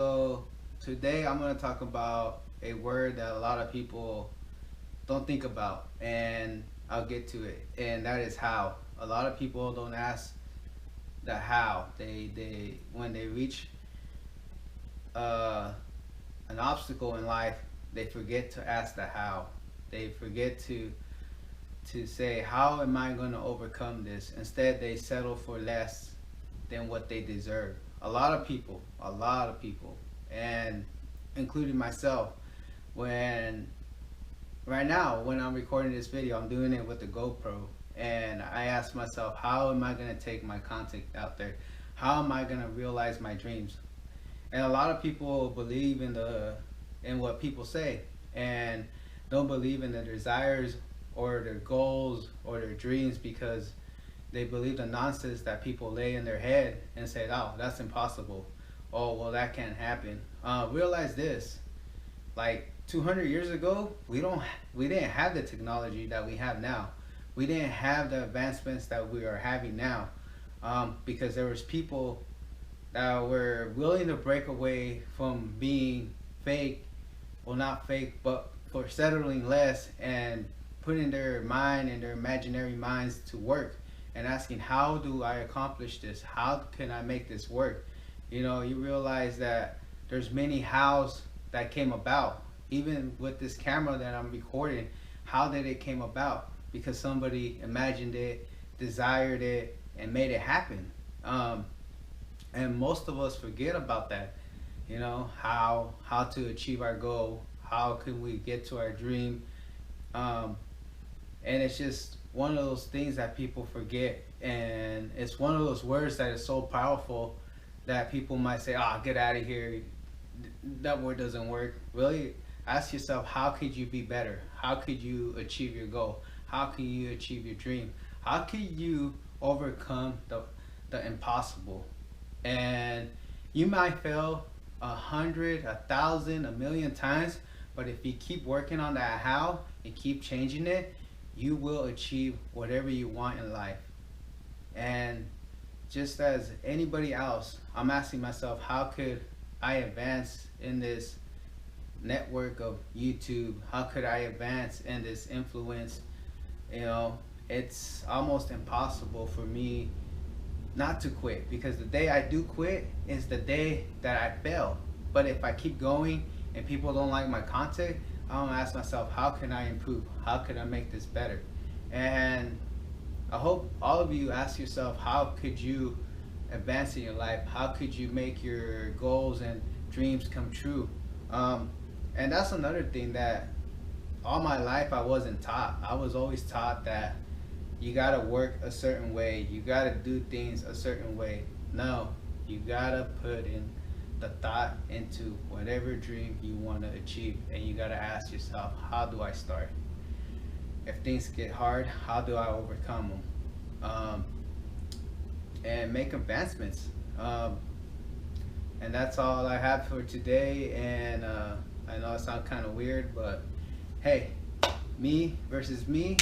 So today I'm going to talk about a word that a lot of people don't think about, and I'll get to it, and that is how. A lot of people don't ask the how. They when they reach uh, an obstacle in life, they forget to ask the how. They forget to say how am I going to overcome this. Instead, they settle for less than what they deserve. A lot of people, and including myself, when right now when I'm recording this video, I'm doing it with the GoPro, and I ask myself, how am I going to take my content out there? How am I going to realize my dreams? And a lot of people believe in what people say, and don't believe in their desires or their goals or their dreams, because they believe the nonsense that people lay in their head and say, oh, that's impossible. Oh, well, that can't happen. Realize this, like 200 years ago, we didn't have the technology that we have now. We didn't have the advancements that we are having now, because there was people that were willing to break away from being fake, well, not fake, but for settling less and putting their mind and their imaginary minds to work and asking, how do I accomplish this? How can I make this work? You realize that there's many hows that came about. Even with this camera that I'm recording, how did it came about? Because somebody imagined it, desired it, and made it happen. And most of us forget about that. How to achieve our goal, how can we get to our dream. um, and it's just one of those things that people forget, and it's one of those words that is so powerful that people might say, ah, get out of here, that word doesn't work. Really ask yourself, how could you be better? How could you achieve your goal? How can you achieve your dream? How can you overcome the impossible? And you might fail 100, 1,000, 1,000,000 times, but if you keep working on that how and keep changing it, you will achieve whatever you want in life. And just as anybody else, I'm asking myself, how could I advance in this network of YouTube? How could I advance in this influence? You know, it's almost impossible for me not to quit, because the day I do quit is the day that I fail. But if I keep going and people don't like my content, I'm gonna ask myself, how can I improve? How can I make this better? And I hope all of you ask yourself, how could you advance in your life? How could you make your goals and dreams come true? And that's another thing that all my life I wasn't taught. I was always taught that you gotta work a certain way, you gotta do things a certain way. No, you gotta put in the thought into whatever dream you want to achieve, and you gotta ask yourself, how do I start? If things get hard, how do I overcome them? And make advancements. And that's all I have for today. And I know it sounds kind of weird, but hey, me versus me.